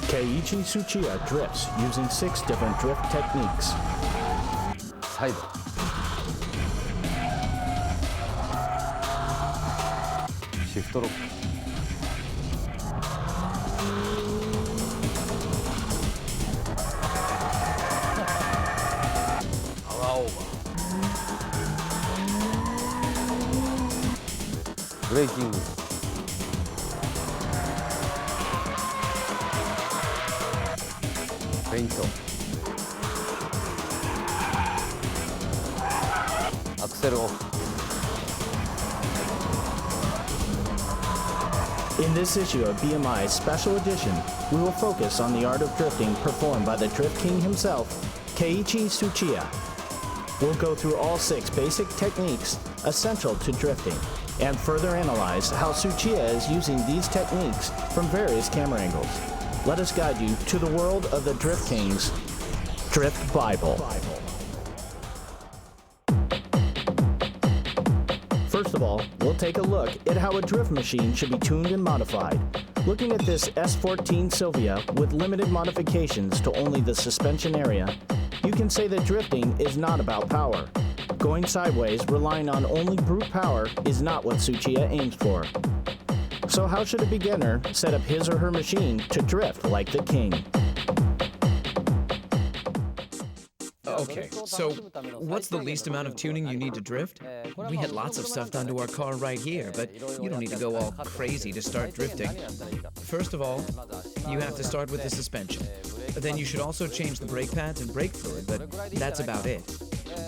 Keiichi Tsuchiya drifts using 6 different drift techniques. サイドシフトロックパワーオーバーブレーキングフェイントアクセルオフ In this issue of BMI's special edition, we will focus on the art of drifting performed by the Drift King himself, Keiichi Tsuchiya. We'll go through all 6 basic techniques essential to drifting and further analyze how Tsuchiya is using these techniques from various camera angles. Let us guide you to the world of the Drift King's Drift Bible. First of all, we'll take a look at how a drift machine should be tuned and modified. Looking at this S14 Sylvia with limited modifications to only the suspension area, you can say that drifting is not about power. Going sideways, relying on only brute power, is not what Tsuchiya aims for. So how should a beginner set up his or her machine to drift like the king? Okay, so what's the least amount of tuning you need to drift? We had lots of stuff done to our car right here, but you don't need to go all crazy to start drifting. First of all, you have to start with the suspension. Then you should also change the brake pads and brake fluid, but that's about it.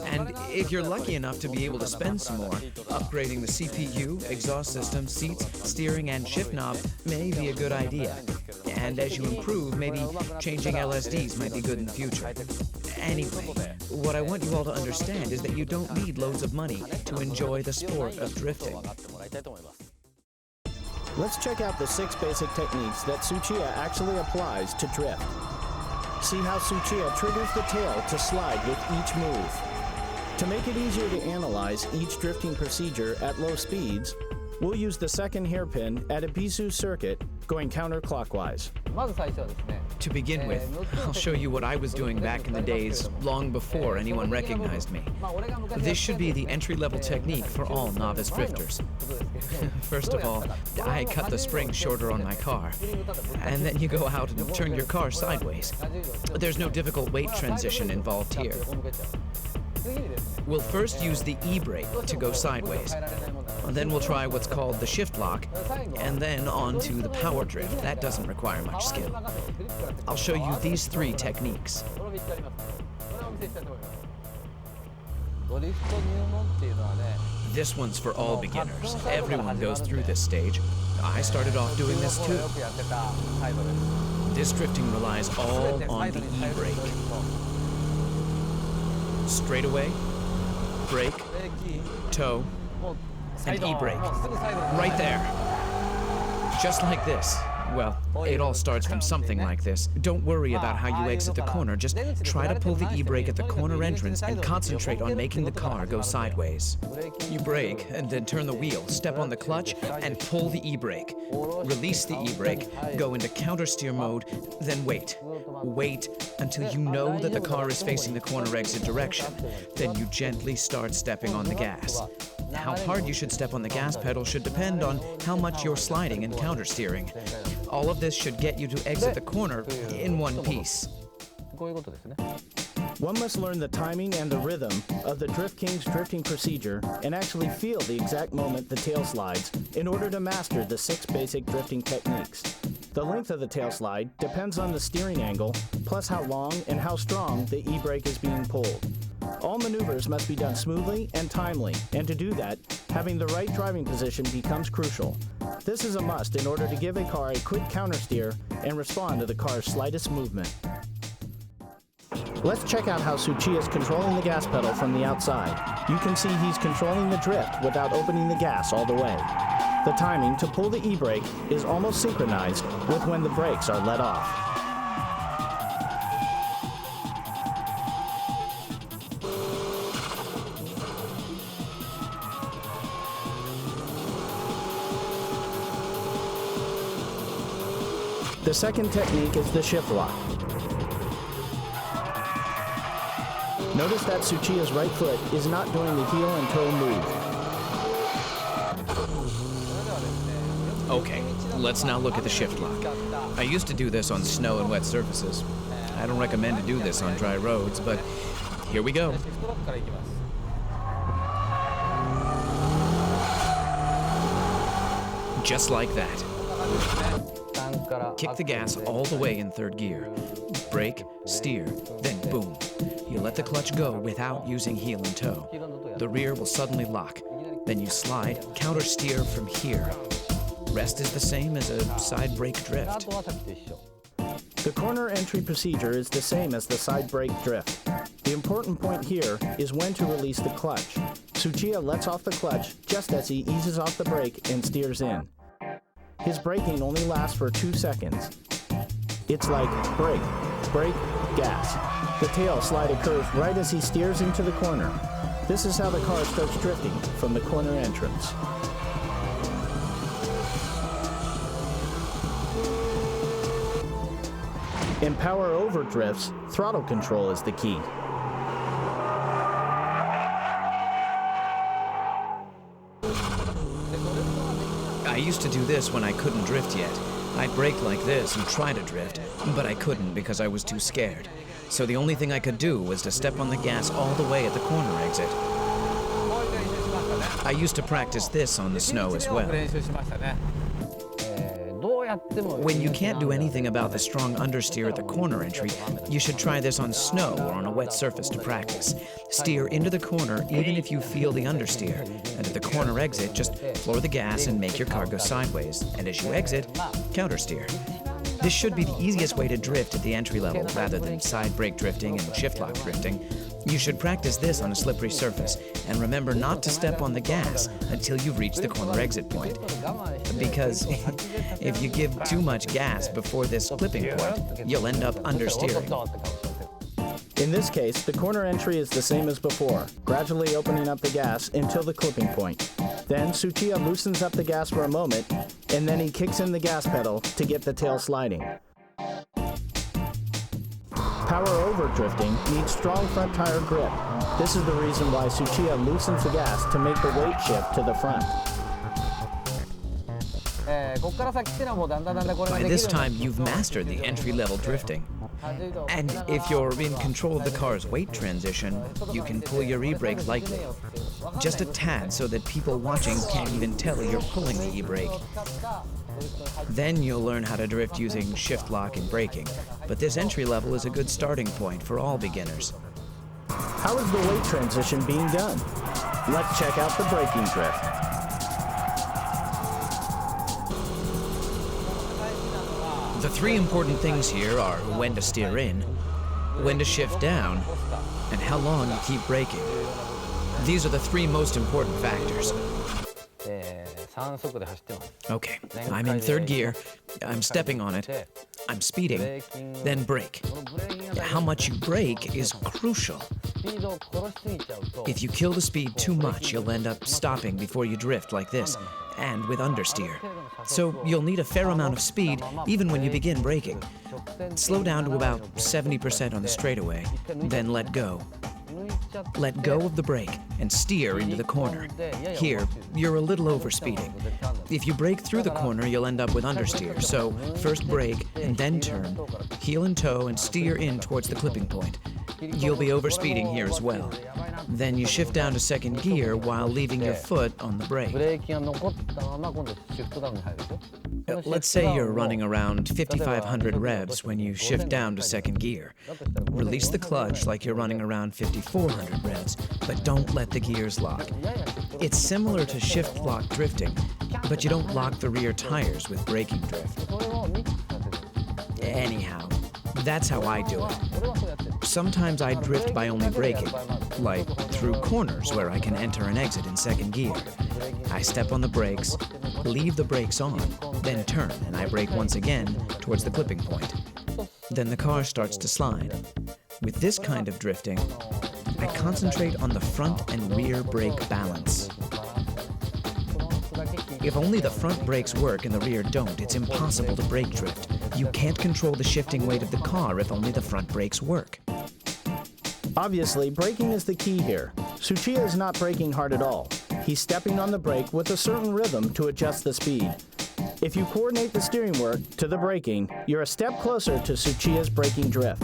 And if you're lucky enough to be able to spend some more, upgrading the CPU, exhaust system, seats, steering, and shift knob may be a good idea. And as you improve, maybe changing LSDs might be good in the future. Anyway, what I want you all to understand is that you don't need loads of money to enjoy the sport of drifting. Let's check out the 6 basic techniques that Tsuchiya actually applies to drift. See how Tsuchiya triggers the tail to slide with each move. To make it easier to analyze each drifting procedure at low speeds, we'll use the second hairpin at a Bisu circuit going counterclockwise. To begin with, I'll show you what I was doing back in the days, long before anyone recognized me. This should be the entry-level technique for all novice drifters. First of all, I cut the spring shorter on my car, and then you go out and turn your car sideways. There's no difficult weight transition involved here. We'll first use the e-brake to go sideways. Then we'll try what's called the shift lock, and then on to the power drift. That doesn't require much skill. I'll show you these 3 techniques. This one's for all beginners. Everyone goes through this stage. I started off doing this too. This drifting relies all on the e-brake. Straightaway, brake, toe, and e-brake. Right there. Just like this. Well, it all starts from something like this. Don't worry about how you exit the corner. Just try to pull the e-brake at the corner entrance and concentrate on making the car go sideways. You brake and then turn the wheel, step on the clutch, and pull the e-brake. Release the e-brake, go into countersteer mode, then wait. Wait until you know that the car is facing the corner exit direction. Then you gently start stepping on the gas. How hard you should step on the gas pedal should depend on how much you're sliding and countersteering. All of this should get you to exit the corner in one piece. One must learn the timing and the rhythm of the Drift King's drifting procedure and actually feel the exact moment the tail slides in order to master the 6 basic drifting techniques. The length of the tail slide depends on the steering angle, plus how long and how strong the e-brake is being pulled. All maneuvers must be done smoothly and timely, and to do that, having the right driving position becomes crucial. This is a must in order to give a car a quick countersteer and respond to the car's slightest movement. Let's check out how Tsuchiya is controlling the gas pedal from the outside. You can see he's controlling the drift without opening the gas all the way. The timing to pull the e-brake is almost synchronized with when the brakes are let off. The second technique is the shift lock. Notice that Tsuchiya's right foot is not doing the heel and toe move. Okay, let's now look at the shift lock. I used to do this on snow and wet surfaces. I don't recommend to do this on dry roads, but here we go. Just like that. Kick the gas all the way in third gear. Brake, steer, then boom. You let the clutch go without using heel and toe. The rear will suddenly lock. Then you slide, counter steer from here. Rest is the same as a side brake drift. The corner entry procedure is the same as the side brake drift. The important point here is when to release the clutch. Tsuchiya lets off the clutch just as he eases off the brake and steers in. His braking only lasts for 2 seconds. It's like brake, brake, gas. The tail slide occurs right as he steers into the corner. This is how the car starts drifting from the corner entrance. In power over drifts, throttle control is the key. I used to do this when I couldn't drift yet. I'd brake like this and try to drift, but I couldn't because I was too scared. So the only thing I could do was to step on the gas all the way at the corner exit. I used to practice this on the snow as well. When you can't do anything about the strong understeer at the corner entry, you should try this on snow or on a wet surface to practice. Steer into the corner even if you feel the understeer, and at the corner exit, just floor the gas and make your car go sideways, and as you exit, countersteer. This should be the easiest way to drift at the entry level rather than side brake drifting and shift lock drifting. You should practice this on a slippery surface, and remember not to step on the gas until you reach the corner exit point. Because if you give too much gas before this clipping point, you'll end up understeering. In this case, the corner entry is the same as before, gradually opening up the gas until the clipping point. Then Tsuchiya loosens up the gas for a moment, and then he kicks in the gas pedal to get the tail sliding. Power over drifting needs strong front tire grip. This is the reason why Tsuchiya loosens the gas to make the weight shift to the front. By this time, you've mastered the entry-level drifting. And if you're in control of the car's weight transition, you can pull your e-brake lightly. Just a tad so that people watching can't even tell you're pulling the e-brake. Then you'll learn how to drift using shift lock and braking. But this entry level is a good starting point for all beginners. How is the weight transition being done? Let's check out the braking drift. The three important things here are when to steer in, when to shift down, and how long you keep braking. These are the three most important factors. Okay, I'm in third gear, I'm stepping on it, I'm speeding, then brake. How much you brake is crucial. If you kill the speed too much, you'll end up stopping before you drift like this, and with understeer. So you'll need a fair amount of speed even when you begin braking. Slow down to about 70% on the straightaway, then let go. Let go of the brake and steer into the corner. Here, you're a little overspeeding. If you brake through the corner, you'll end up with understeer. So first brake and then turn, heel and toe and steer in towards the clipping point. You'll be overspeeding here as well. Then you shift down to second gear while leaving your foot on the brake. Let's say you're running around 5,500 revs when you shift down to second gear. Release the clutch like you're running around 5,400 revs, but don't let the gears lock. It's similar to shift lock drifting, but you don't lock the rear tires with braking drift. Anyhow, that's how I do it. Sometimes I drift by only braking, like through corners where I can enter and exit in second gear. I step on the brakes, leave the brakes on, then turn, and I brake once again towards the clipping point. Then the car starts to slide. With this kind of drifting, I concentrate on the front and rear brake balance. If only the front brakes work and the rear don't, it's impossible to brake drift. You can't control the shifting weight of the car if only the front brakes work. Obviously, braking is the key here. Tsuchiya is not braking hard at all. He's stepping on the brake with a certain rhythm to adjust the speed. If you coordinate the steering work to the braking, you're a step closer to Tsuchiya's braking drift.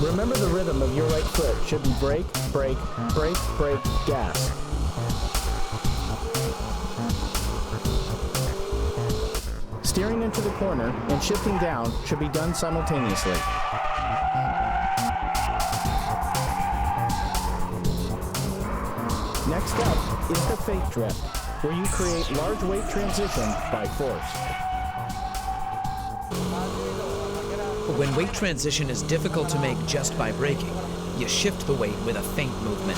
Remember, the rhythm of your right foot should be brake, brake, brake, brake, gas. Steering into the corner and shifting down should be done simultaneously. Next up is the fake drift, where you create large weight transition by force. When weight transition is difficult to make just by braking, you shift the weight with a feint movement.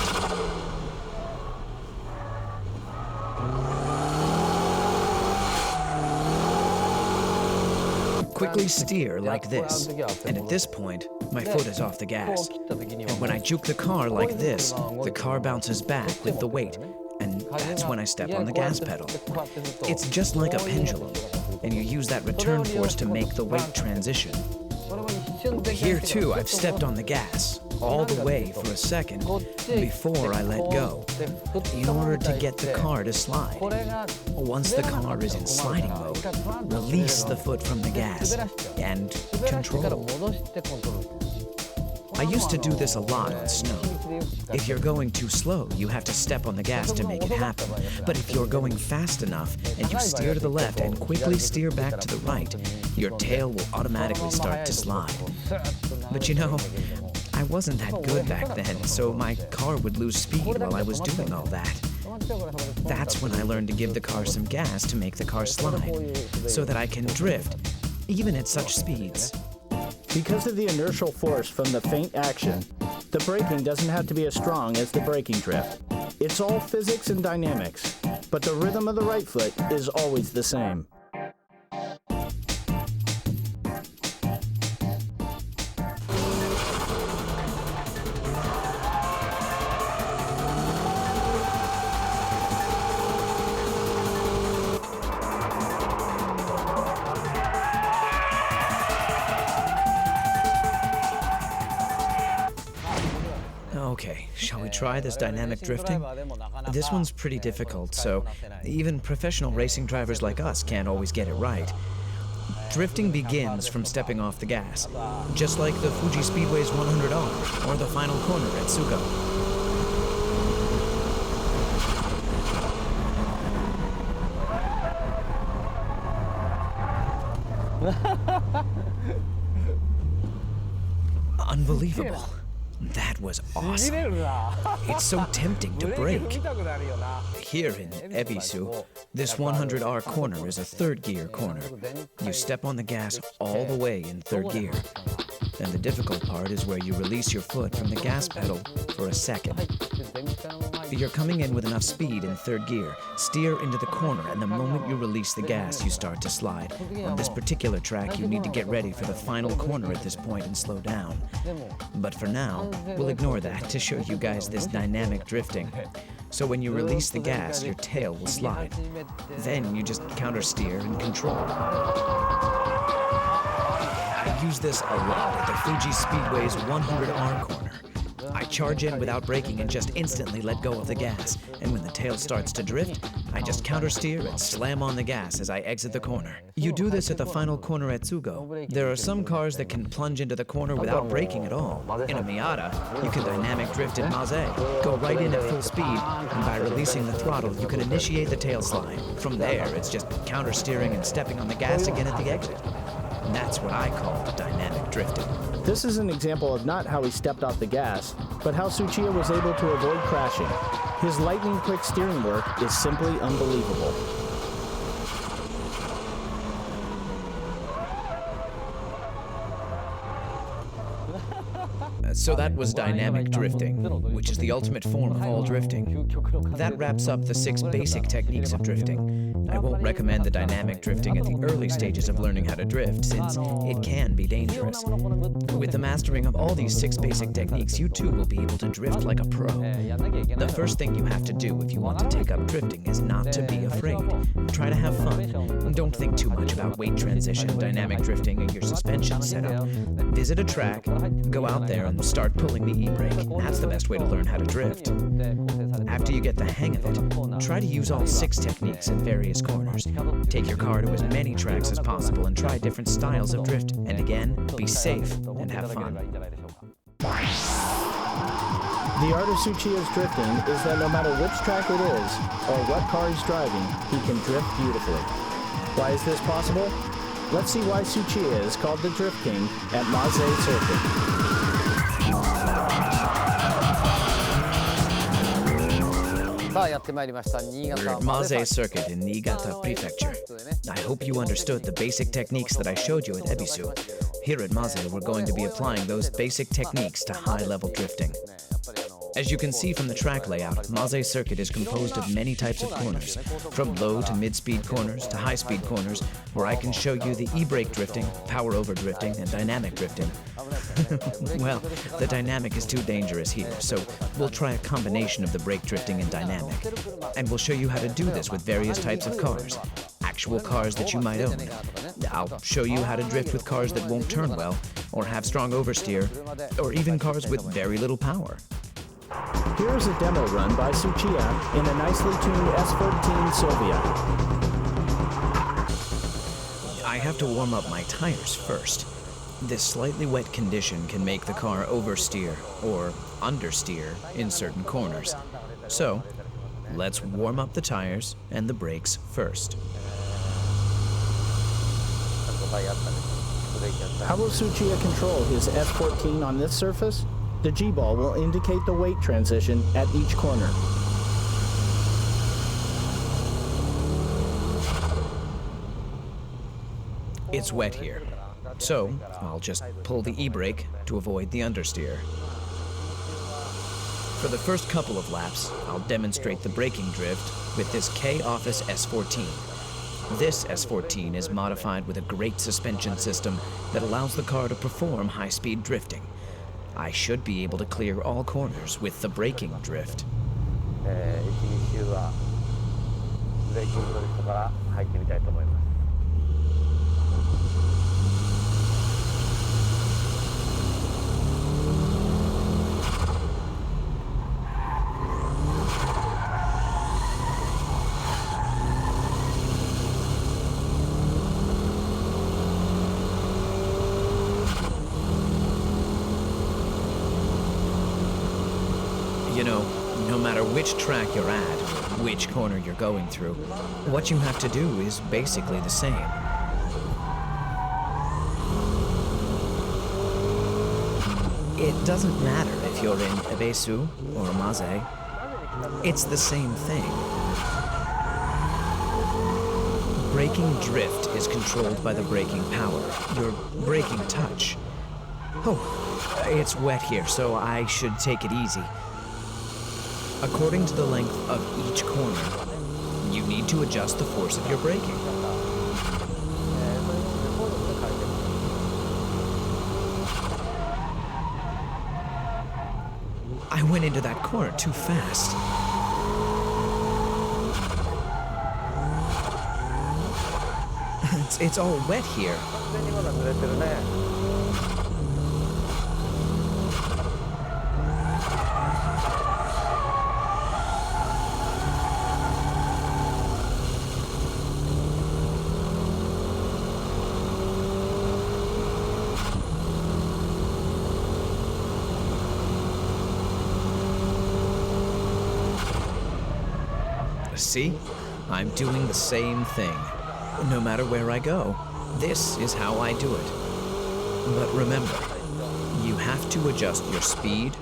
Quickly steer like this, and at this point, my foot is off the gas. And when I juke the car like this, the car bounces back with the weight, and that's when I step on the gas pedal. It's just like a pendulum, and you use that return force to make the weight transition. Here too, I've stepped on the gas, all the way for a second, before I let go, in order to get the car to slide. Once the car is in sliding mode, release the foot from the gas and control. I used to do this a lot on snow. If you're going too slow, you have to step on the gas to make it happen. But if you're going fast enough and you steer to the left and quickly steer back to the right, your tail will automatically start to slide. But you know, I wasn't that good back then, so my car would lose speed while I was doing all that. That's when I learned to give the car some gas to make the car slide, so that I can drift, even at such speeds. Because of the inertial force from the feint action, the braking doesn't have to be as strong as the braking drift. It's all physics and dynamics, but the rhythm of the right foot is always the same. Okay, shall we try this dynamic drifting? This one's pretty difficult, so even professional racing drivers like us can't always get it right. Drifting begins from stepping off the gas, just like the Fuji Speedway's 100R or the final corner at Tsugo. Unbelievable. That was awesome. It's so tempting to brake. Here in Ebisu, this 100R corner is a third gear corner. You step on the gas all the way in third gear. Then the difficult part is where you release your foot from the gas pedal for a second. You're coming in with enough speed in third gear. Steer into the corner, and the moment you release the gas, you start to slide. On this particular track, you need to get ready for the final corner at this point and slow down. But for now, we'll ignore that to show you guys this dynamic drifting. So when you release the gas, your tail will slide. Then you just counter steer and control. I use this a lot at the Fuji Speedway's 100R corner. I charge in without braking and just instantly let go of the gas. And when the tail starts to drift, I just counter steer and slam on the gas as I exit the corner. You do this at the final corner at Tsugo. There are some cars that can plunge into the corner without braking at all. In a Miata, you can dynamic drift at Maze, go right in at full speed, and by releasing the throttle, you can initiate the tail slide. From there, it's just counter steering and stepping on the gas again at the exit. And that's what I call dynamic drifting. This is an example of not how he stepped off the gas, but how Tsuchiya was able to avoid crashing. His lightning-quick steering work is simply unbelievable. So that was dynamic drifting, which is the ultimate form of all drifting. That wraps up the 6 basic techniques of drifting. I won't recommend the dynamic drifting at the early stages of learning how to drift, since it can be dangerous. With the mastering of all these 6 basic techniques, you too will be able to drift like a pro. The first thing you have to do if you want to take up drifting is not to be afraid. Try to have fun. Don't think too much about weight transition, dynamic drifting, and your suspension setup. Visit a track, go out there and start pulling the e-brake. That's the best way to learn how to drift. After you get the hang of it, try to use all 6 techniques in various corners. Take your car to as many tracks as possible and try different styles of drift. And again, be safe and have fun. The art of Tsuchiya's drifting is that no matter which track it is, or what car he's driving, he can drift beautifully. Why is this possible? Let's see why Tsuchiya is called the Drift King at Maze Circuit. We're at Maze Circuit in Niigata Prefecture. I hope you understood the basic techniques that I showed you at Ebisu. Here at Maze, we're going to be applying those basic techniques to high-level drifting. As you can see from the track layout, Maze Circuit is composed of many types of corners, from low to mid-speed corners to high-speed corners, where I can show you the e-brake drifting, power-over drifting, and dynamic drifting. Well, the dynamic is too dangerous here, so we'll try a combination of the brake drifting and dynamic. And we'll show you how to do this with various types of cars, actual cars that you might own. I'll show you how to drift with cars that won't turn well, or have strong oversteer, or even cars with very little power. Here is a demo run by Tsuchiya in a nicely tuned S14 Sylvia. I have to warm up my tires first. This slightly wet condition can make the car oversteer or understeer in certain corners. So, let's warm up the tires and the brakes first. How will Tsuchiya control his S14 on this surface? The G-ball will indicate the weight transition at each corner. It's wet here, so I'll just pull the e-brake to avoid the understeer. For the first couple of laps, I'll demonstrate the braking drift with this K-Office S14. This S14 is modified with a great suspension system that allows the car to perform high-speed drifting. I should be able to clear all corners with the braking drift. You know, no matter which track you're at, or which corner you're going through, what you have to do is basically the same. It doesn't matter if you're in Ebisu or Maze. It's the same thing. Braking drift is controlled by the braking power, your braking touch. Oh, it's wet here, so I should take it easy. According to the length of each corner, you need to adjust the force of your braking. I went into that corner too fast. It's all wet here. See? I'm doing the same thing. No matter where I go, this is how I do it. But remember, you have to adjust your speed,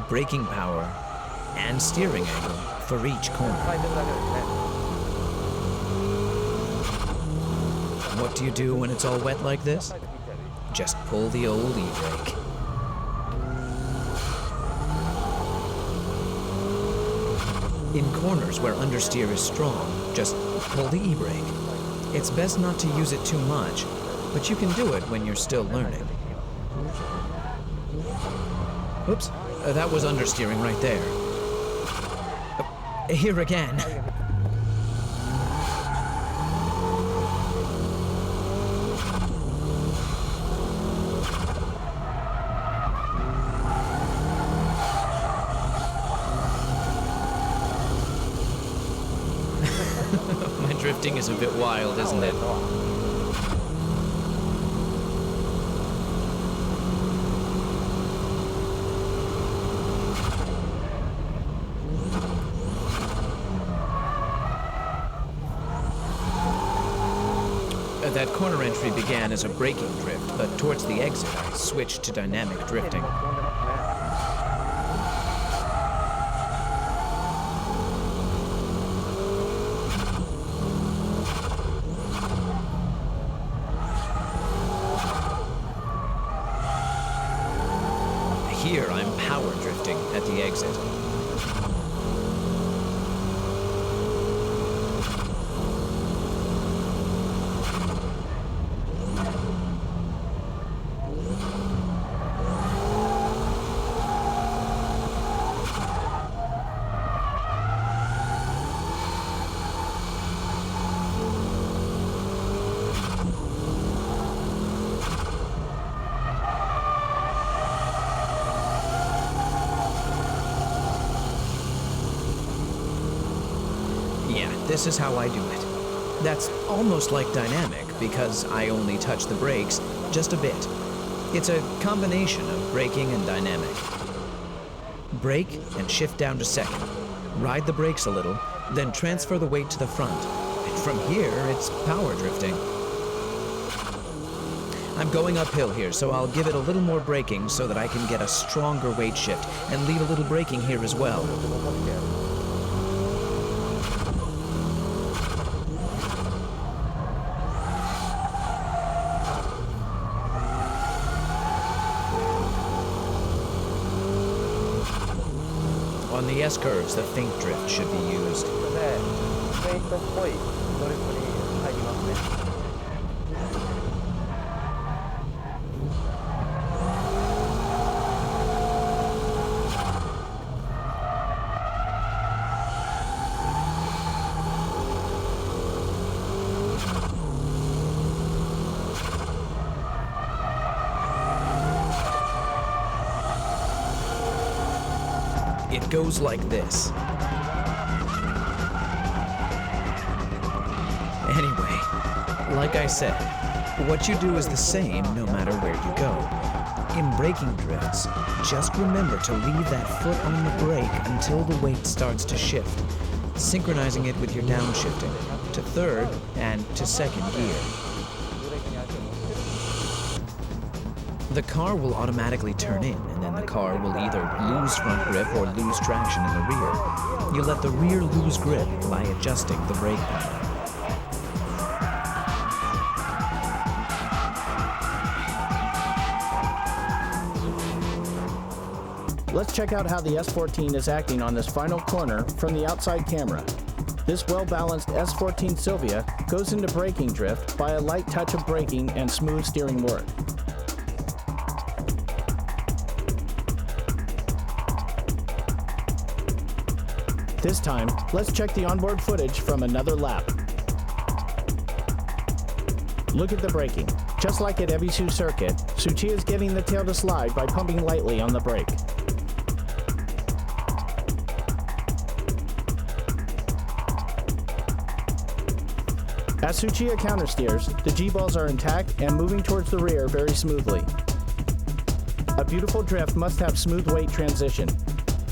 braking power, and steering angle for each corner. What do you do when it's all wet like this? Just pull the old e-brake. In corners where understeer is strong, just pull the e-brake. It's best not to use it too much, but you can do it when you're still learning. Oops, that was understeering right there. Here again. My drifting is a bit wild, isn't it? That corner entry began as a braking drift, but towards the exit I switched to dynamic drifting. Here I'm power drifting at the exit. Yeah, this is how I do it. That's almost like dynamic because I only touch the brakes just a bit. It's a combination of braking and dynamic. Brake and shift down to second. Ride the brakes a little, then transfer the weight to the front. And from here, it's power drifting. I'm going uphill here, so I'll give it a little more braking so that I can get a stronger weight shift and lead a little braking here as well. On the S-curves, the feint drift should be used. It goes like this. Anyway, like I said, what you do is the same no matter where you go. In braking drifts, just remember to leave that foot on the brake until the weight starts to shift, synchronizing it with your downshifting to third and to second gear. The car will automatically turn in, and then the car will either lose front grip or lose traction in the rear. You let the rear lose grip by adjusting the brake pedal. Let's check out how the S14 is acting on this final corner from the outside camera. This well-balanced S14 Silvia goes into braking drift by a light touch of braking and smooth steering work. This time, let's check the onboard footage from another lap. Look at the braking. Just like at Ebisu Circuit, Tsuchiya is getting the tail to slide by pumping lightly on the brake. As Tsuchiya countersteers, the G-balls are intact and moving towards the rear very smoothly. A beautiful drift must have smooth weight transition.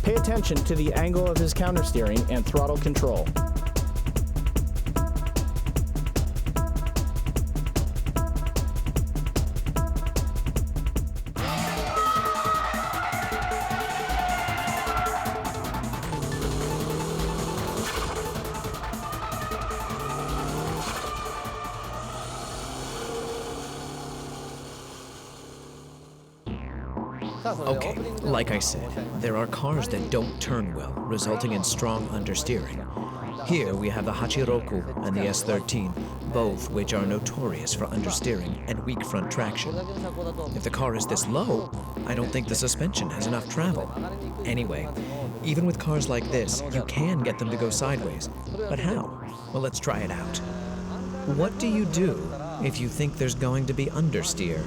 Pay attention to the angle of his countersteering and throttle control. Okay, like I said, there are cars that don't turn well, resulting in strong understeering. Here we have the Hachiroku and the S13, both which are notorious for understeering and weak front traction. If the car is this low, I don't think the suspension has enough travel. Anyway, even with cars like this, you can get them to go sideways. But how? Well, let's try it out. What do you do if you think there's going to be understeer?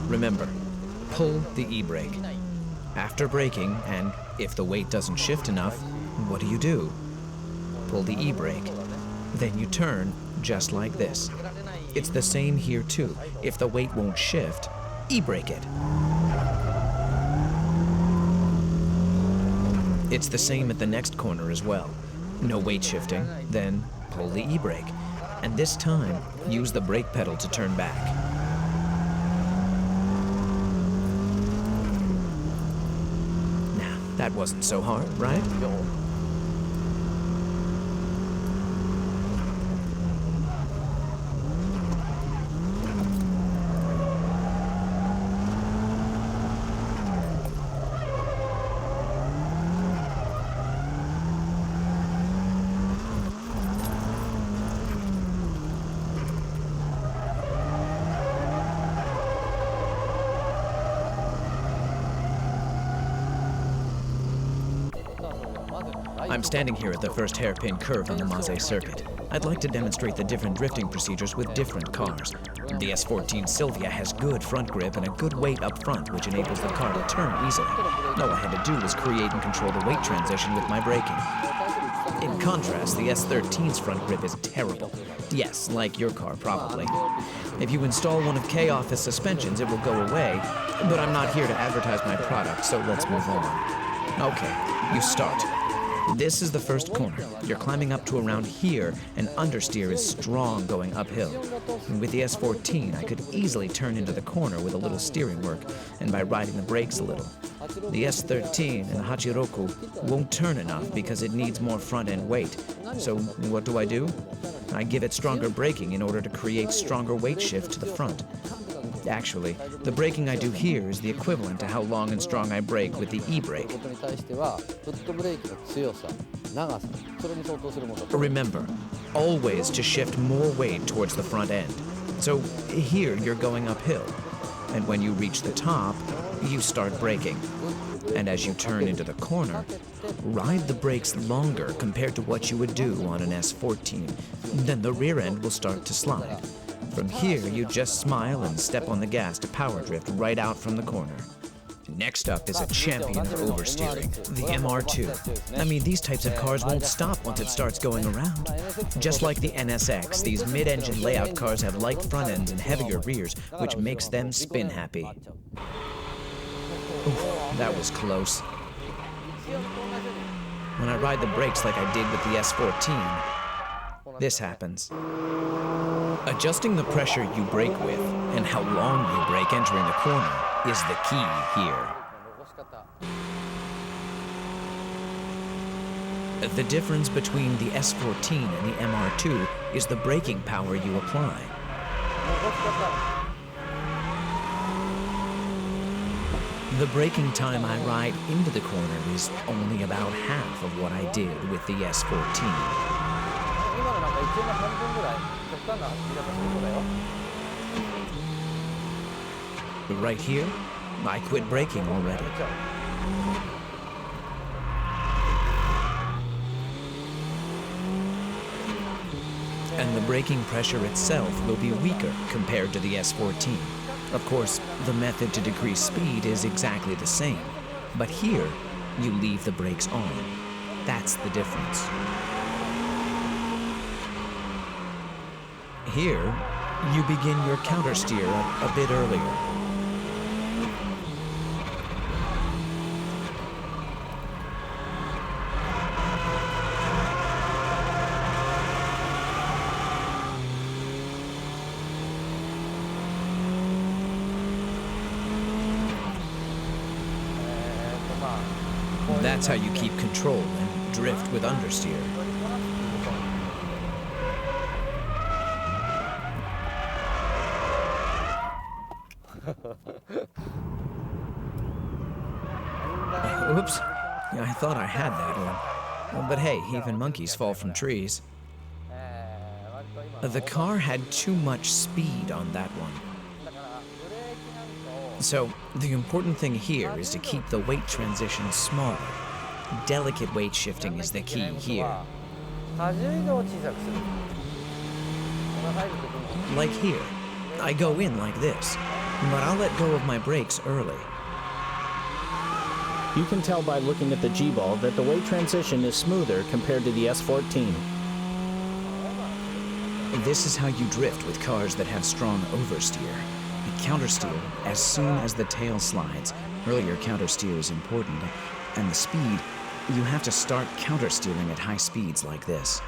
Remember, pull the e-brake. After braking, and if the weight doesn't shift enough, what do? Pull the e-brake. Then you turn, just like this. It's the same here too. If the weight won't shift, e-brake it. It's the same at the next corner as well. No weight shifting, then pull the e-brake. And this time, use the brake pedal to turn back. That wasn't so hard, right? I'm standing here at the first hairpin curve on the Maze circuit. I'd like to demonstrate the different drifting procedures with different cars. The S14 Silvia has good front grip and a good weight up front, which enables the car to turn easily. All I had to do was create and control the weight transition with my braking. In contrast, the S13's front grip is terrible. Yes, like your car, probably. If you install one of K-Office suspensions, it will go away, but I'm not here to advertise my product, so let's move on. Okay, you start. This is the first corner. You're climbing up to around here, and understeer is strong going uphill. And with the S14, I could easily turn into the corner with a little steering work, and by riding the brakes a little. The S13 and the Hachiroku won't turn enough because it needs more front-end weight. So what do? I give it stronger braking in order to create stronger weight shift to the front. Actually, the braking I do here is the equivalent to how long and strong I brake with the e-brake. Remember, always to shift more weight towards the front end. So here you're going uphill, and when you reach the top, you start braking. And as you turn into the corner, ride the brakes longer compared to what you would do on an S14. Then the rear end will start to slide. From here, you just smile and step on the gas to power drift right out from the corner. Next up is a champion for oversteering, the MR2. I mean, these types of cars won't stop once it starts going around. Just like the NSX, these mid-engine layout cars have light front ends and heavier rears, which makes them spin happy. Oof, that was close. When I ride the brakes like I did with the S14, this happens. Adjusting the pressure you brake with and how long you brake entering the corner is the key here. The difference between the S14 and the MR2 is the braking power you apply. The braking time I ride into the corner is only about half of what I did with the S14. Right here, I quit braking already. And the braking pressure itself will be weaker compared to the S14. Of course, the method to decrease speed is exactly the same, but here, you leave the brakes on. That's the difference. Here, you begin your countersteer a bit earlier. That's how you keep control and drift with understeer. Whoops. Yeah, I thought I had that one. But hey, even monkeys fall from trees. The car had too much speed on that one. So, the important thing here is to keep the weight transition smaller. Delicate weight shifting is the key here. Like here, I go in like this, but I'll let go of my brakes early. You can tell by looking at the G-ball that the weight transition is smoother compared to the S14. This is how you drift with cars that have strong oversteer. You countersteer as soon as the tail slides. Earlier countersteer is important, and the speed, you have to start countersteering at high speeds like this.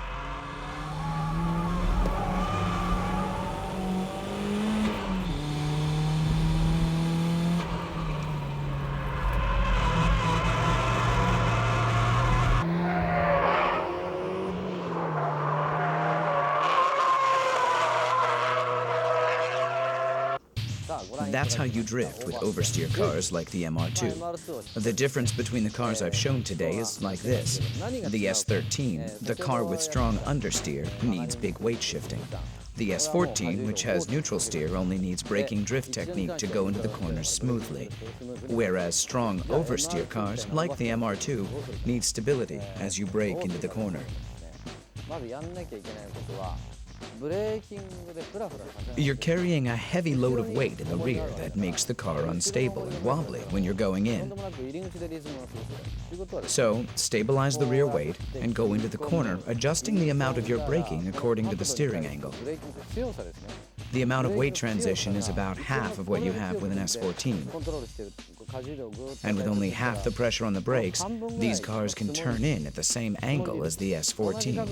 That's how you drift with oversteer cars like the MR2. The difference between the cars I've shown today is like this. The S13, the car with strong understeer, needs big weight shifting. The S14, which has neutral steer, only needs braking drift technique to go into the corners smoothly. Whereas strong oversteer cars, like the MR2, need stability as you brake into the corner. You're carrying a heavy load of weight in the rear that makes the car unstable and wobbly when you're going in. So, stabilize the rear weight and go into the corner, adjusting the amount of your braking according to the steering angle. The amount of weight transition is about half of what you have with an S14. And with only half the pressure on the brakes, these cars can turn in at the same angle as the S14.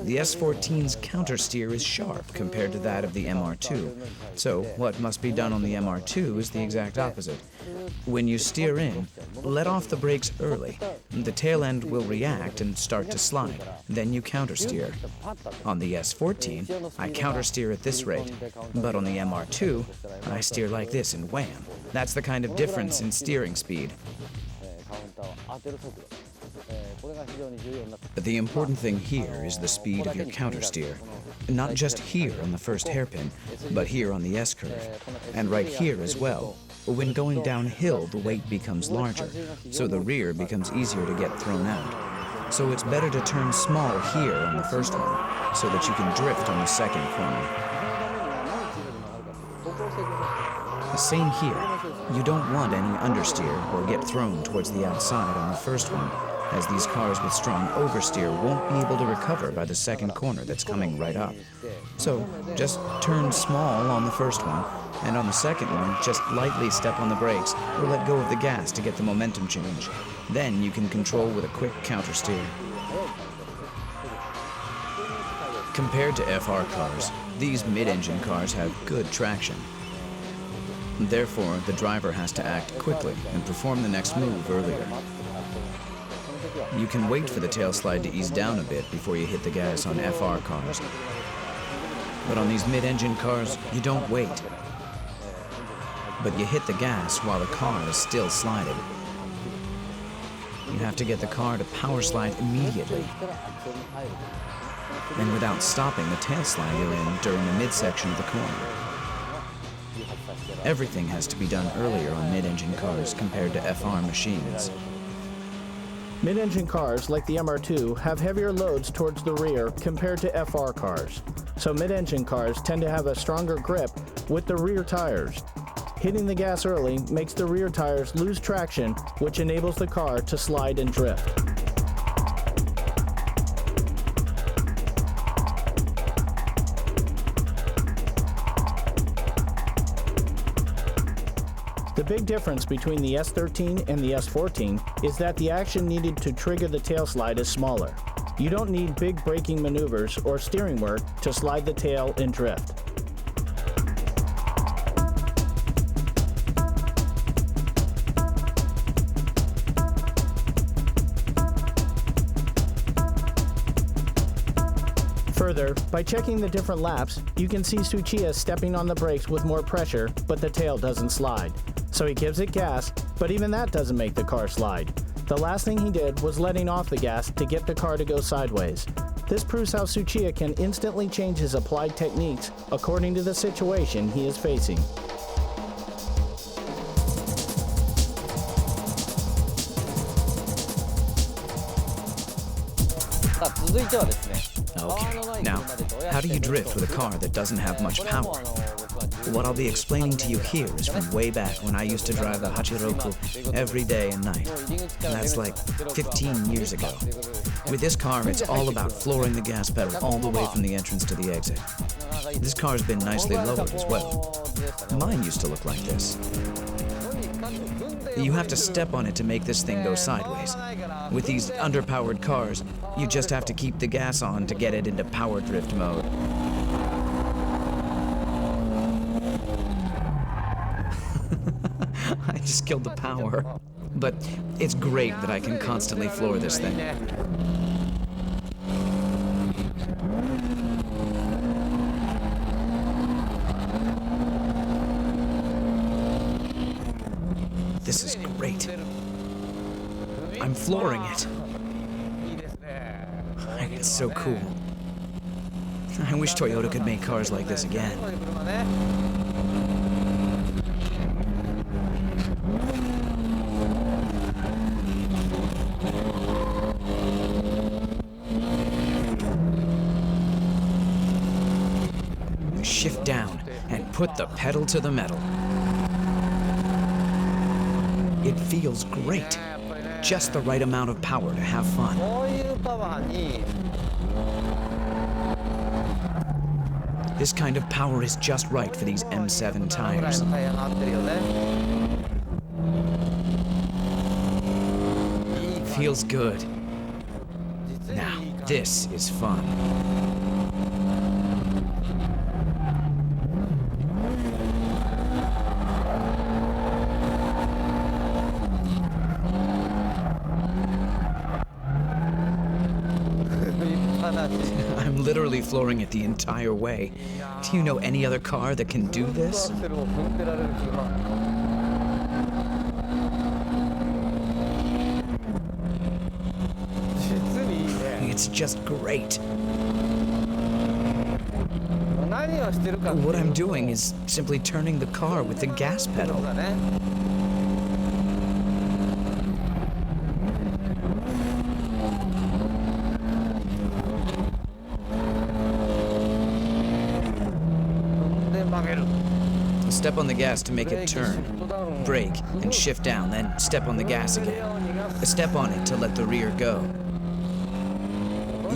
The S14's countersteer is sharp compared to that of the MR2, so what must be done on the MR2 is the exact opposite. When you steer in, let off the brakes early. The tail end will react and start to slide. Then you countersteer. On the S14, I countersteer at this rate, but on the MR2, I steer like this and wham. That's the kind of difference in steering speed. The important thing here is the speed of your countersteer. Not just here on the first hairpin, but here on the S-curve, and right here as well. When going downhill, the weight becomes larger, so the rear becomes easier to get thrown out. So it's better to turn small here on the first one, so that you can drift on the second corner. The same here. You don't want any understeer or get thrown towards the outside on the first one, as these cars with strong oversteer won't be able to recover by the second corner that's coming right up. So just turn small on the first one, and on the second one, just lightly step on the brakes or let go of the gas to get the momentum change. Then you can control with a quick countersteer. Compared to FR cars, these mid-engine cars have good traction. Therefore, the driver has to act quickly and perform the next move earlier. You can wait for the tail slide to ease down a bit before you hit the gas on FR cars. But on these mid-engine cars, you don't wait. But you hit the gas while the car is still sliding. You have to get the car to power slide immediately. And without stopping the tail slide you're in during the midsection of the corner. Everything has to be done earlier on mid-engine cars compared to FR machines. Mid-engine cars, like the MR2, have heavier loads towards the rear compared to FR cars. So mid-engine cars tend to have a stronger grip with the rear tires. Hitting the gas early makes the rear tires lose traction, which enables the car to slide and drift. The big difference between the S13 and the S14 is that the action needed to trigger the tail slide is smaller. You don't need big braking maneuvers or steering work to slide the tail and drift. Further, by checking the different laps, you can see Tsuchiya stepping on the brakes with more pressure, but the tail doesn't slide. So he gives it gas, but even that doesn't make the car slide. The last thing he did was letting off the gas to get the car to go sideways. This proves how Tsuchiya can instantly change his applied techniques according to the situation he is facing. さあ続いてはですね Okay, now, how do you drift with a car that doesn't have much power? What I'll be explaining to you here is from way back when I used to drive the Hachiroku every day and night. And that's like 15 years ago. With this car, it's all about flooring the gas pedal all the way from the entrance to the exit. This car's been nicely lowered as well. Mine used to look like this. You have to step on it to make this thing go sideways. With these underpowered cars, you just have to keep the gas on to get it into power drift mode. I just killed the power. But it's great that I can constantly floor this thing. This is great. I'm flooring it. It's so cool. I wish Toyota could make cars like this again. Shift down and put the pedal to the metal. It feels great. Just the right amount of power to have fun. This kind of power is just right for these M7 tires. Feels good. Now, this is fun. I'm literally flooring it the entire way. Do you know any other car that can do this? It's just great. What I'm doing is simply turning the car with the gas pedal. Step on the gas to make it turn, brake, and shift down, then step on the gas again. Step on it to let the rear go.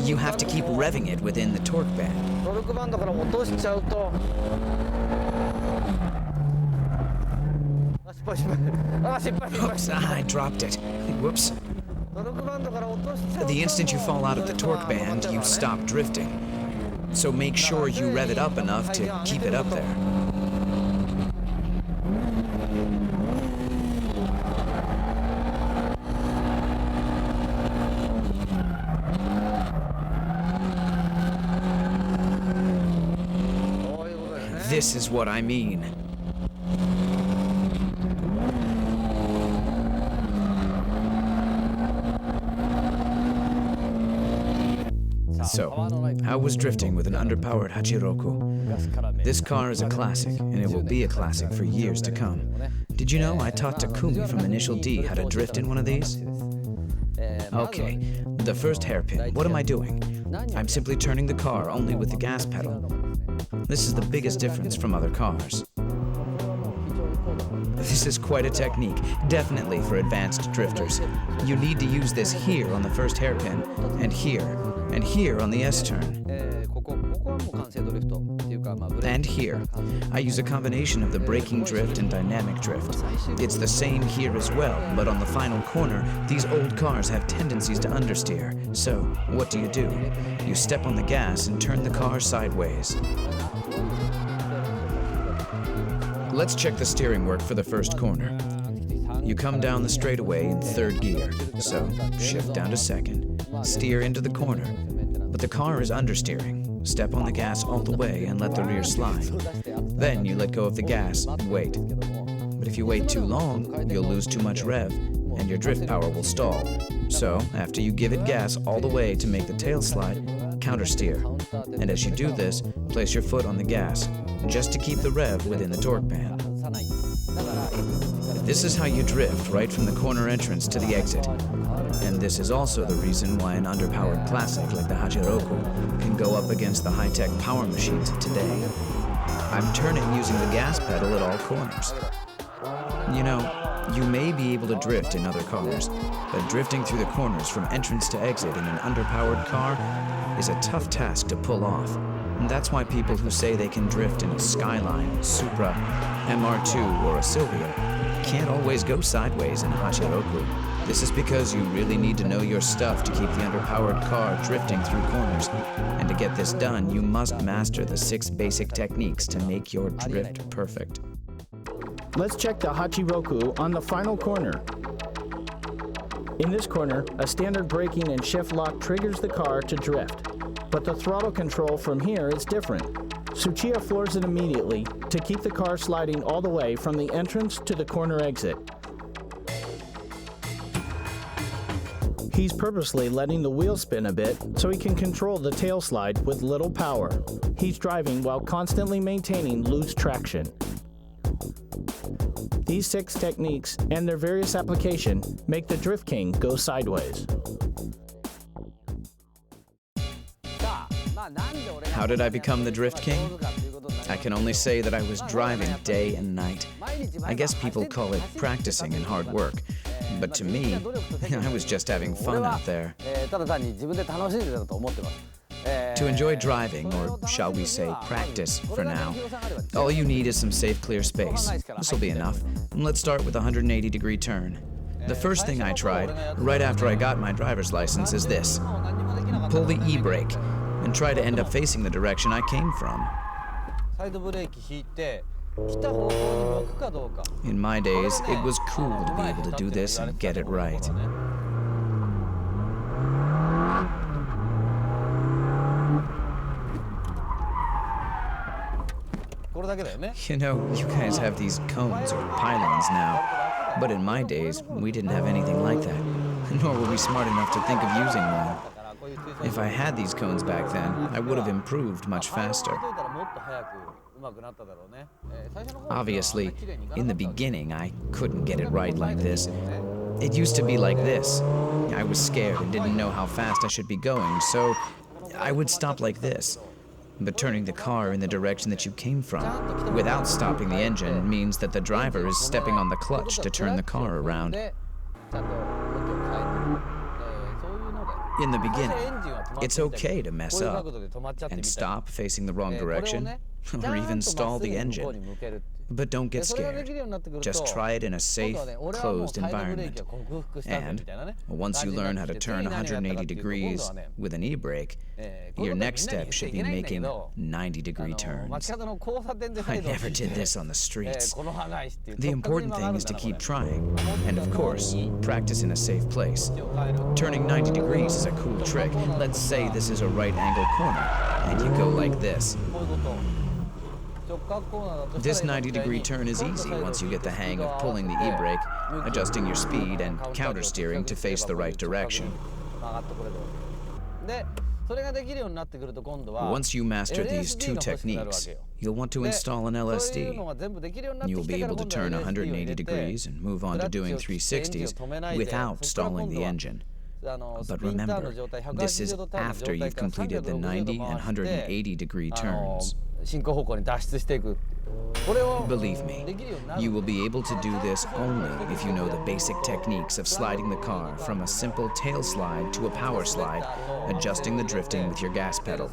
You have to keep revving it within the torque band. Oops, I dropped it. Whoops. The instant you fall out of the torque band, you stop drifting. So make sure you rev it up enough to keep it up there. This is what I mean. So, how was drifting with an underpowered Hachiroku? This car is a classic, and it will be a classic for years to come. Did you know I taught Takumi from Initial D how to drift in one of these? Okay, the first hairpin, what am I doing? I'm simply turning the car only with the gas pedal. This is the biggest difference from other cars. This is quite a technique, definitely for advanced drifters. You need to use this here on the first hairpin, and here on the S-turn. And here. I use a combination of the braking drift and dynamic drift. It's the same here as well, but on the final corner, these old cars have tendencies to understeer. So, what do? You step on the gas and turn the car sideways. Let's check the steering work for the first corner. You come down the straightaway in third gear, so shift down to second. Steer into the corner, but the car is understeering. Step on the gas all the way and let the rear slide. Then you let go of the gas and wait. But if you wait too long, you'll lose too much rev, and your drift power will stall. So, after you give it gas all the way to make the tail slide, countersteer. And as you do this, place your foot on the gas, just to keep the rev within the torque band. This is how you drift right from the corner entrance to the exit. And this is also the reason why an underpowered classic like the Hachiroku can go up against the high-tech power machines of today. I'm turning using the gas pedal at all corners. You know, you may be able to drift in other cars, but drifting through the corners from entrance to exit in an underpowered car is a tough task to pull off. And that's why people who say they can drift in a Skyline, Supra, MR2, or a Silvia can't always go sideways in a Hachiroku. This is because you really need to know your stuff to keep the underpowered car drifting through corners. And to get this done, you must master the 6 basic techniques to make your drift perfect. Let's check the Hachiroku on the final corner. In this corner, a standard braking and shift lock triggers the car to drift. But the throttle control from here is different. Tsuchiya floors it immediately to keep the car sliding all the way from the entrance to the corner exit. He's purposely letting the wheel spin a bit so he can control the tail slide with little power. He's driving while constantly maintaining loose traction. These 6 techniques and their various application make the Drift King go sideways. How did I become the Drift King? I can only say that I was driving day and night. I guess people call it practicing and hard work. But to me, I was just having fun out there. To enjoy driving, or shall we say practice for now, all you need is some safe, clear space. This will be enough. Let's start with a 180-degree turn. The first thing I tried, right after I got my driver's license, is this. Pull the e-brake and try to end up facing the direction I came from. In my days, it was cool to be able to do this and get it right. You know, you guys have these cones or pylons now, but in my days, we didn't have anything like that, nor were we smart enough to think of using one. If I had these cones back then, I would have improved much faster. Obviously, in the beginning, I couldn't get it right like this. It used to be like this. I was scared and didn't know how fast I should be going, so I would stop like this. But turning the car in the direction that you came from, without stopping the engine, means that the driver is stepping on the clutch to turn the car around. In the beginning, it's okay to mess up and stop facing the wrong direction, or even stall the engine. But don't get scared. Just try it in a safe, closed environment. And once you learn how to turn 180 degrees with an e-brake, your next step should be making 90-degree turns. I never did this on the streets. The important thing is to keep trying, and of course, practice in a safe place. Turning 90 degrees is a cool trick. Let's say this is a right-angle corner, and you go like this. This 90-degree turn is easy once you get the hang of pulling the e-brake, adjusting your speed, and countersteering to face the right direction. Once you master these 2 techniques, you'll want to install an LSD. You'll be able to turn 180 degrees and move on to doing 360s without stalling the engine. But remember, this is after you've completed the 90 and 180-degree turns. Believe me, you will be able to do this only if you know the basic techniques of sliding the car from a simple tail slide to a power slide, adjusting the drifting with your gas pedal.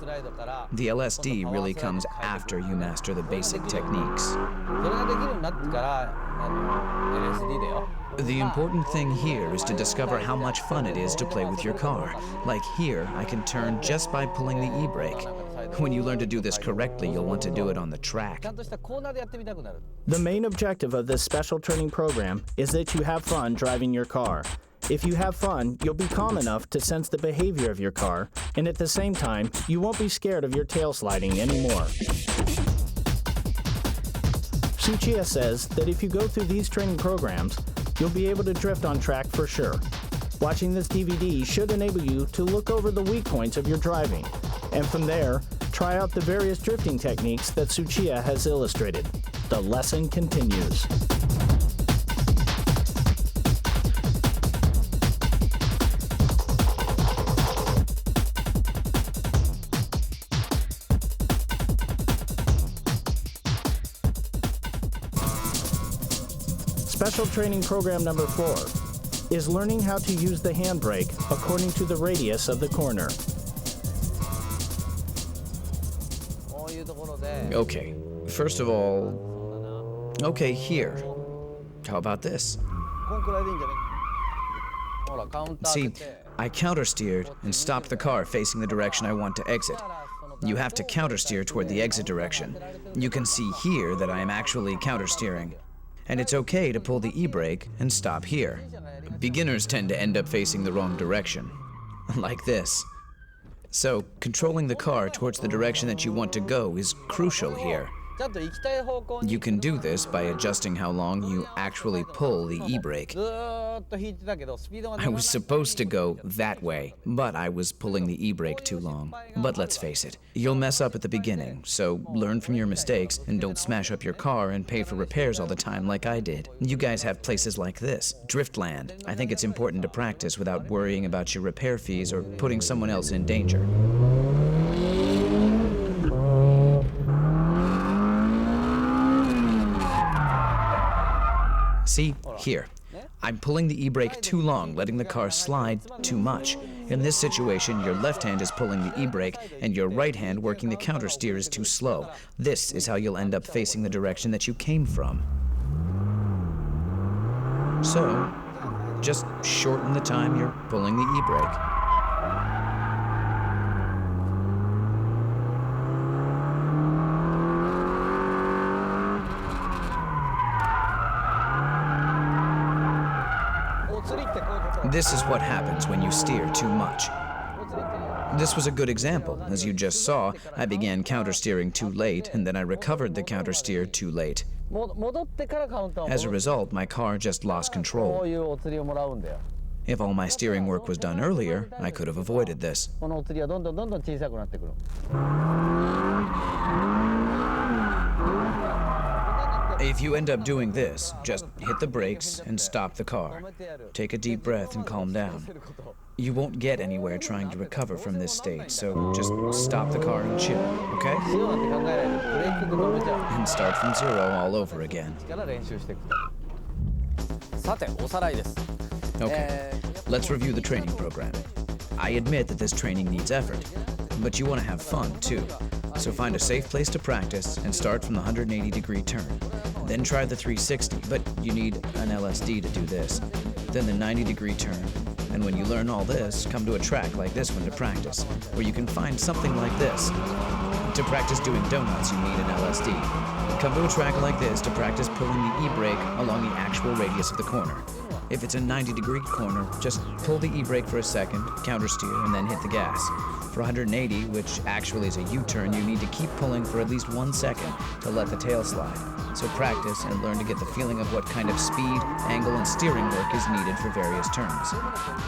The LSD really comes after you master the basic techniques. The important thing here is to discover how much fun it is to play with your car. Like here, I can turn just by pulling the e-brake. When you learn to do this correctly, you'll want to do it on the track. The main objective of this special training program is that you have fun driving your car. If you have fun, you'll be calm enough to sense the behavior of your car, and at the same time, you won't be scared of your tail sliding anymore. Tsuchiya says that if you go through these training programs, you'll be able to drift on track for sure. Watching this DVD should enable you to look over the weak points of your driving, and from there, try out the various drifting techniques that Tsuchiya has illustrated. The lesson continues. Special training program number 4 is learning how to use the handbrake according to the radius of the corner. Okay, first of all, okay, here. How about this? See, I countersteered and stopped the car facing the direction I want to exit. You have to countersteer toward the exit direction. You can see here that I am actually countersteering. And it's okay to pull the e-brake and stop here. Beginners tend to end up facing the wrong direction, like this. So, controlling the car towards the direction that you want to go is crucial here. You can do this by adjusting how long you actually pull the e-brake. I was supposed to go that way, but I was pulling the e-brake too long. But let's face it, you'll mess up at the beginning, so learn from your mistakes and don't smash up your car and pay for repairs all the time like I did. You guys have places like this, Driftland. I think it's important to practice without worrying about your repair fees or putting someone else in danger. See, here. I'm pulling the e-brake too long, letting the car slide too much. In this situation, your left hand is pulling the e-brake, and your right hand working the counter steer is too slow. This is how you'll end up facing the direction that you came from. So, just shorten the time you're pulling the e-brake. This is what happens when you steer too much. This was a good example. As you just saw, I began countersteering too late, and then I recovered the countersteer too late. As a result, my car just lost control. If all my steering work was done earlier, I could have avoided this. If you end up doing this, just hit the brakes and stop the car. Take a deep breath and calm down. You won't get anywhere trying to recover from this state, so just stop the car and chill, okay? And start from zero all over again. Okay, let's review the training program. I admit that this training needs effort, but you want to have fun too. So find a safe place to practice and start from the 180-degree turn. Then try the 360, but you need an LSD to do this. Then the 90-degree turn. And when you learn all this, come to a track like this one to practice, where you can find something like this. To practice doing donuts, you need an LSD. Come to a track like this to practice pulling the e-brake along the actual radius of the corner. If it's a 90-degree corner, just pull the e-brake for a second, countersteer, and then hit the gas. For 180, which actually is a U-turn, you need to keep pulling for at least 1 second to let the tail slide. So practice and learn to get the feeling of what kind of speed, angle, and steering work is needed for various turns.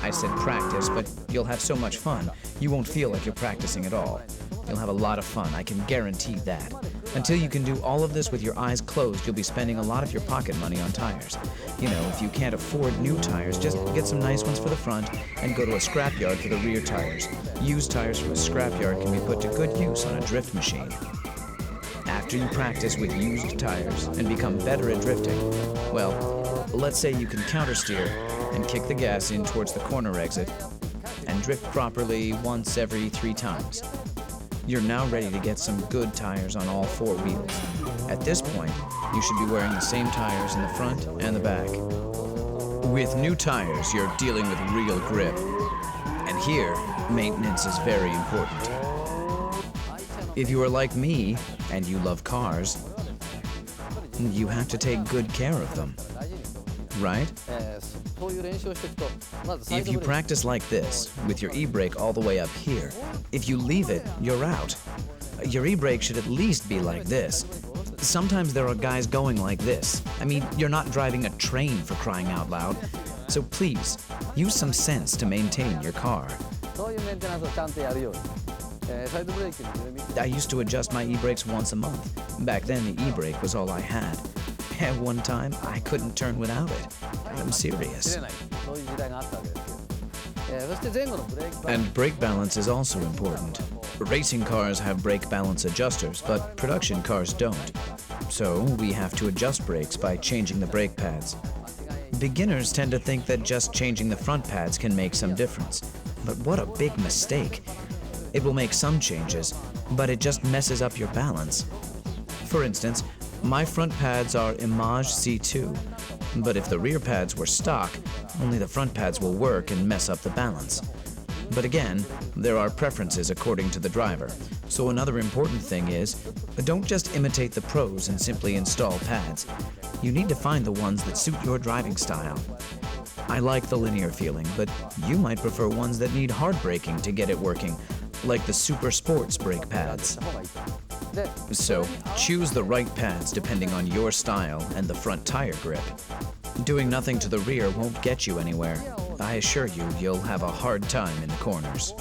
I said practice, but you'll have so much fun, you won't feel like you're practicing at all. You'll have a lot of fun, I can guarantee that. Until you can do all of this with your eyes closed, you'll be spending a lot of your pocket money on tires. You know, if you can't afford new tires, just get some nice ones for the front and go to a scrapyard for the rear tires. Used tires from a scrapyard can be put to good use on a drift machine. After you practice with used tires and become better at drifting, well, let's say you can countersteer and kick the gas in towards the corner exit and drift properly once every 3 times. You're now ready to get some good tires on all 4 wheels. At this point, you should be wearing the same tires in the front and the back. With new tires, you're dealing with real grip. And here, maintenance is very important. If you are like me, and you love cars, you have to take good care of them. right? そういう練習をしていくとまずサイ If ド you ブレーキ practice like this, with your e-brake all the way up here, if you leave it, you're out. Your e-brake should at least be like this. Sometimes there are guys going like this. I mean, you're not driving a train for crying out loud. So please, use some sense to maintain your car. そういうメンテナンスをちゃんとやるように、サイドブレーキの緩み I used to adjust my e-brakes once a month. Back then, the e-brake was all I had. At one time, I couldn't turn without it. I'm 切 serious. れないそういう時代があったわけですけど、そして前後のブレーキバラン And brake balance is also important. Racing cars have brake balance adjusters, but production cars don't. So we have to adjust brakes by changing the brake pads. Beginners tend to think that just changing the front pads can make some difference. But what a big mistake. It will make some changes, but it just messes up your balance. For instance, my front pads are Image C2, but if the rear pads were stock, only the front pads will work and mess up the balance. But again, there are preferences according to the driver. So another important thing is, don't just imitate the pros and simply install pads. You need to find the ones that suit your driving style. I like the linear feeling, but you might prefer ones that need hard braking to get it working, like the Super Sports brake pads. した方がいいと。で So, choose the right pads depending on your style and the front tire grip. Doing nothing to the rear won't get you anywhere. I assure you, you'll have a hard time in the corners.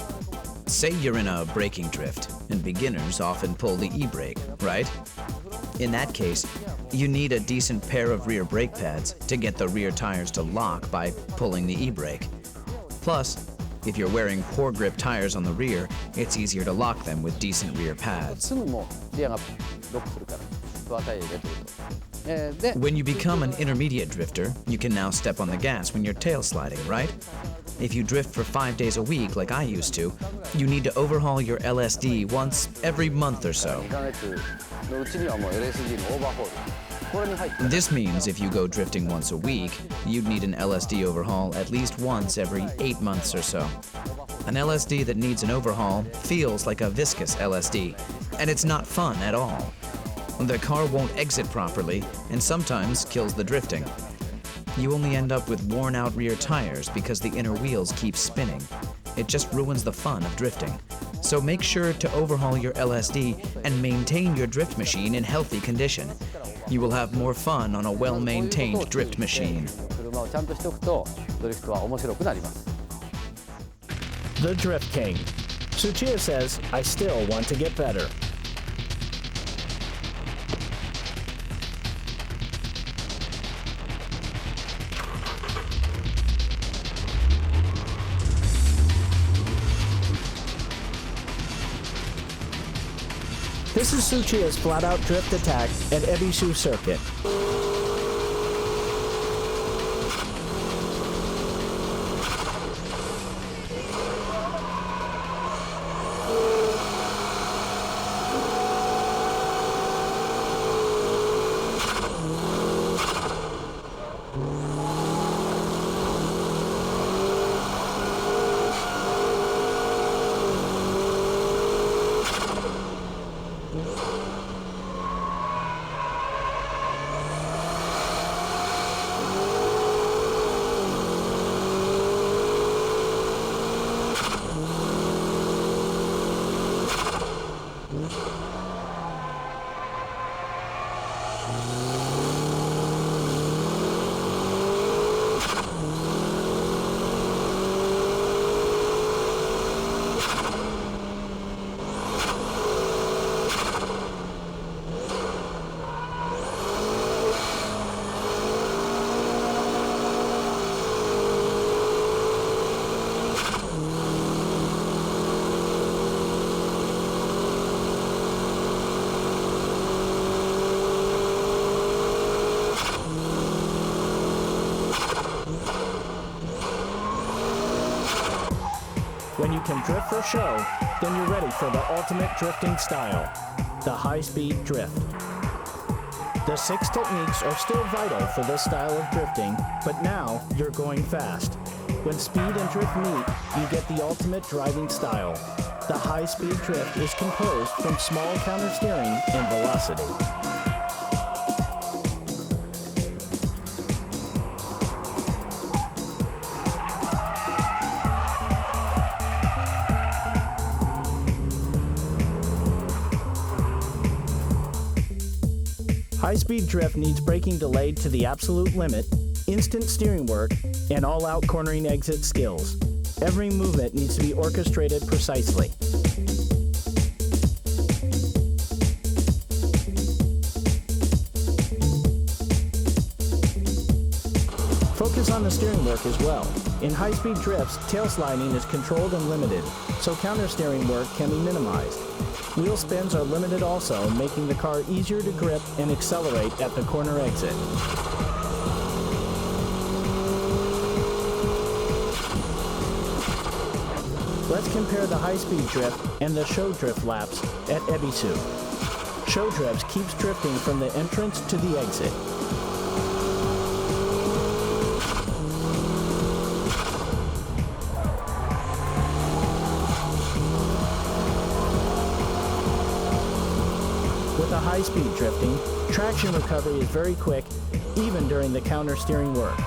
Say you're in a braking drift, and beginners often pull the e-brake, right? In that case, you need a decent pair of rear brake pads to get the rear tires to lock by pulling the e-brake. Plus, if you're wearing poor grip tires on the rear, it's easier to lock them with decent rear pads. すぐもうリアがロックするからドアタイヤ入れてると。で When you become an intermediate drifter, you can now step on the gas when you're tail sliding, right? If you drift for 5 days a week like I used to, you need to overhaul your LSD once every month or so. 2ヶ月のうちにはもう LSD のオーバーホールこれに入って This means if you go drifting once a week, you'd need an LSD overhaul at least once every 8 months or so. An LSD that needs an overhaul feels like a viscous LSD, and it's not fun at all. The car won't exit properly, and sometimes kills the drifting. You only end up with worn-out rear tires because the inner wheels keep spinning. It just ruins the fun of drifting. So make sure to overhaul your LSD and maintain your drift machine in healthy condition. You will have more fun on a well-maintained drift machine. 車をちゃんとしておくとドリフトは面白くなります。 The Drift King. Tsuchiya says, I still want to get better. This is Tsuchiya's flat-out drift attack at Ebisu Circuit. When you can drift for show, then you're ready for the ultimate drifting style, the high-speed drift. The 6 techniques are still vital for this style of drifting, but now you're going fast. When speed and drift meet, you get the ultimate driving style. The high-speed drift is composed from small countersteering and velocity. High-speed drift needs braking delayed to the absolute limit, instant steering work, and all-out cornering exit skills. Every movement needs to be orchestrated precisely. Focus on the steering work as well. In high-speed drifts, tail sliding is controlled and limited, so counter-steering work can be minimized. Wheel spins are limited also, making the car easier to grip and accelerate at the corner exit. Let's compare the high-speed drift and the show drift laps at Ebisu. Show drifts keeps drifting from the entrance to the exit. With the high-speed drifting, traction recovery is very quick, even during the counter-steering work.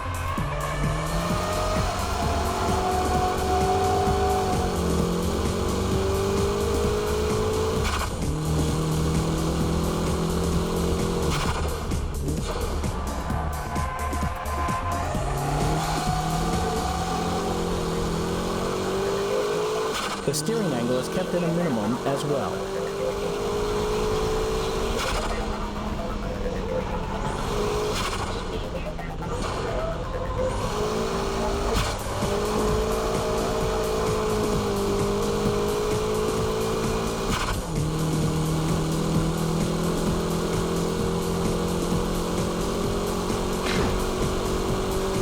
The steering angle is kept at a minimum as well.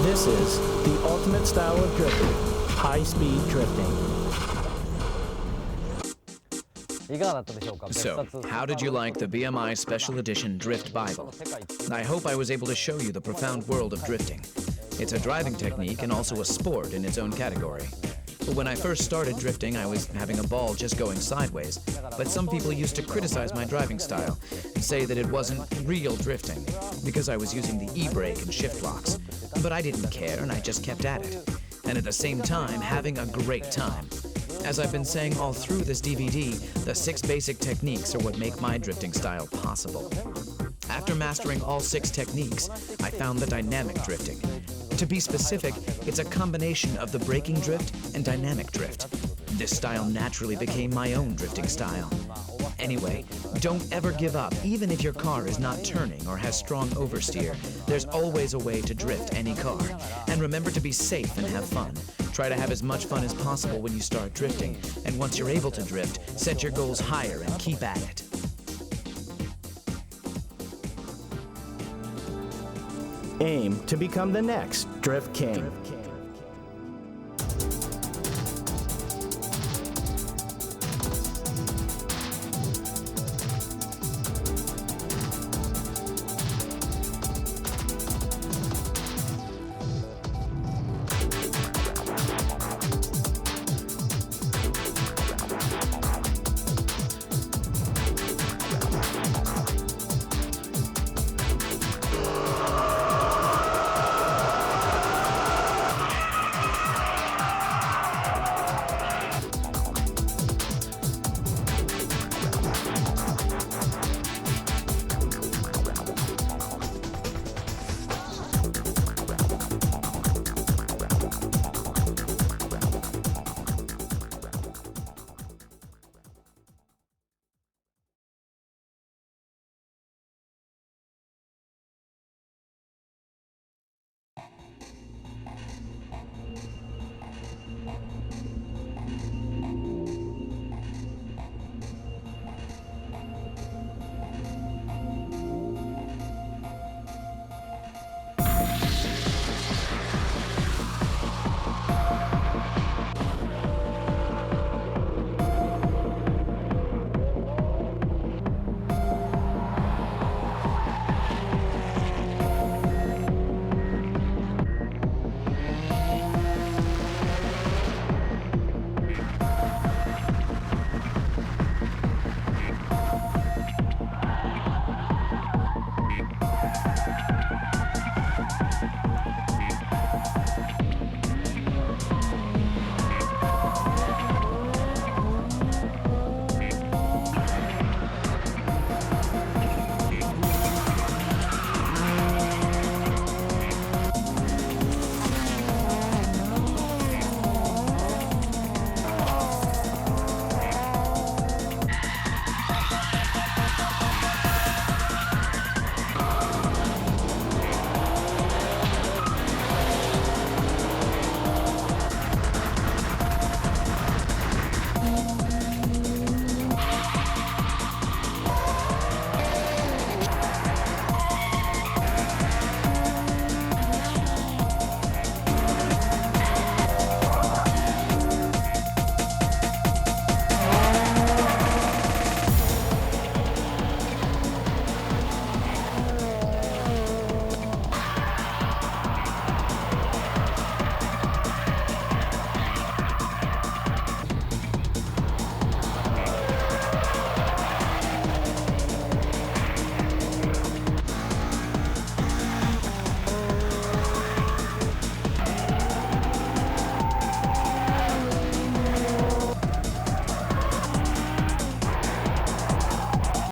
This is the ultimate style of drifting, high-speed drifting. So, how did you like the BMI Special Edition Drift Bible? I hope I was able to show you the profound world of drifting. It's a driving technique and also a sport in its own category. But when I first started drifting, I was having a ball just going sideways. But some people used to criticize my driving style and say that it wasn't real drifting because I was using the e-brake and shift locks. But I didn't care and I just kept at it. And at the same time, having a great time. As I've been saying all through this DVD, the 6 basic techniques are what make my drifting style possible. After mastering all 6 techniques, I found the dynamic drifting. To be specific, it's a combination of the braking drift and dynamic drift. This style naturally became my own drifting style. Anyway, don't ever give up, even if your car is not turning or has strong oversteer. There's always a way to drift any car. And remember to be safe and have fun. Try to have as much fun as possible when you start drifting. And once you're able to drift, set your goals higher and keep at it. Aim to become the next Drift King.